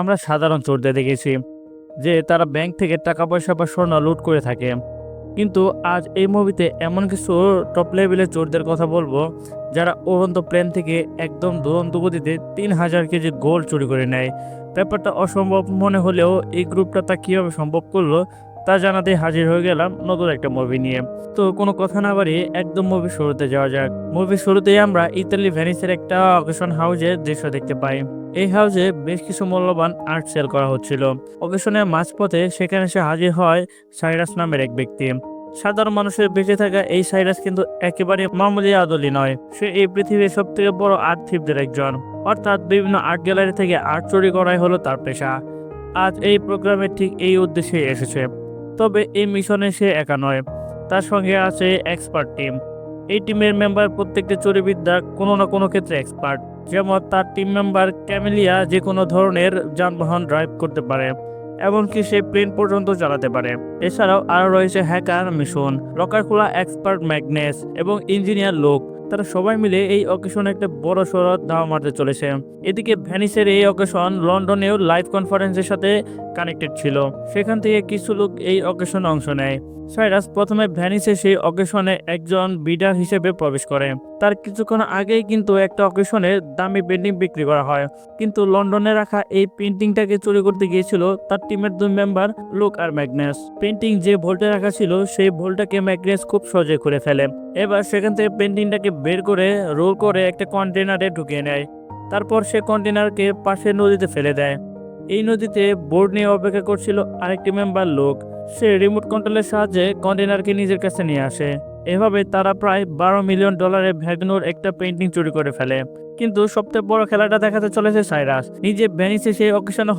আমরা সাধারণ চোরদের দেখেছি যে তারা ব্যাংক থেকে টাকা পয়সা বা স্বর্ণ লুট করে থাকে, কিন্তু আজ এই মুভিতে এমন কিছু টপ লেভেলের চোরদের কথা বলবো যারা উড়ন্ত প্লেন থেকে একদম দুরন্ত গতিতে 3000 কেজি গোল্ড চুরি করে নেয়। ব্যাপারটা অসম্ভব মনে হলেও এই গ্রুপটা তা কিভাবে সম্ভব করলো তা জানাতে হাজির হয়ে গেলাম নতুন একটা মুভি নিয়ে। তো কোনো কথা না বাড়িয়ে একদম মুভি শুরুতে যাওয়া যাক। মুভি শুরুতেই আমরা ইতালি ভেনিসের একটা অকেশন হাউসের দৃশ্য দেখতে পাই। এই হাউসে বেশ কিছু মূল্যবান আর্ট সেল করা হচ্ছিল। অকেশনের মাঝপথে সেখানে সে হাজির হয় সাইরাস নামের এক ব্যক্তি। সাধারণ মানুষের বেঁচে থাকা এই সাইরাস কিন্তু একেবারে মামুলি আদলি নয়, সে এই পৃথিবীর সব থেকে বড় আর্ট থিপদের একজন। অর্থাৎ বিভিন্ন আর্ট গ্যালারি থেকে আর্ট চুরি করাই হলো তার পেশা। আজ এই প্রোগ্রামে ঠিক এই উদ্দেশ্যে এসেছে। তবে এই মিশনে সে একা নয়, তার সঙ্গে আছে এক্সপার্ট টিম। এই টিমের মেম্বার প্রত্যেকটি চুরিবিদ্যা কোনো না কোনো ক্ষেত্রে এক্সপার্ট। যেমন তার টিম মেম্বার ক্যামেলিয়া যে কোনো ধরনের যানবাহন ড্রাইভ করতে পারে, এমনকি সে প্লেন পর্যন্ত চালাতে পারে। এছাড়াও আরও রয়েছে হ্যাকার মিশন, লকার খোলা এক্সপার্ট ম্যাগনেস এবং ইঞ্জিনিয়ার লোক। তারা সবাই মিলে এই অকেশনে একটা বড় সড় ধাওয়া মারতে চলেছে। এদিকে ভ্যানিসের এই অকেশন লন্ডনেও লাইভ কনফারেন্সের সাথে কানেক্টেড ছিল, সেখান থেকে কিছু লোক এই অকেশনে অংশ নেয়। সাইরাস প্রথমে ভ্যানিসে সেই অকেশনে একজন বিডার হিসেবে প্রবেশ করে। তার কিছুক্ষণ আগেই কিন্তু একটা অকেশনে দামি পেন্টিং বিক্রি করা হয়, কিন্তু লন্ডনে রাখা এই পেন্টিংটাকে চুরি করতে গিয়েছিল তার টিমের দুই মেম্বার লুক আর ম্যাগনেস। পেন্টিং যে ভোল্টে রাখা ছিল সেই ভোল্টটাকে ম্যাগনেস খুব সহজে করে ফেলে। এবার সেখান থেকে পেন্টিংটাকে বের করে রোল করে একটা কন্টেনারে ঢুকিয়ে নেয়। তারপর সে কন্টেনারকে পাশের নদীতে ফেলে দেয়। এই নদীতে বোর্ড নিয়ে অপেক্ষা করছিল আরেকটি মেম্বার লোক। সে রিমোট কন্ট্রোলের সাহায্যে কন্টেনারকে নিজের কাছে নিয়ে আসে। এভাবে তারা প্রায় $12 মিলিয়ন ভ্যালুর একটা পেন্টিং চুরি করে ফেলে। কিন্তু সবচেয়ে বড় খেলাটা দেখাতে চলেছে সাইরাস নিজে। ভ্যানিসে সেই অকেশনে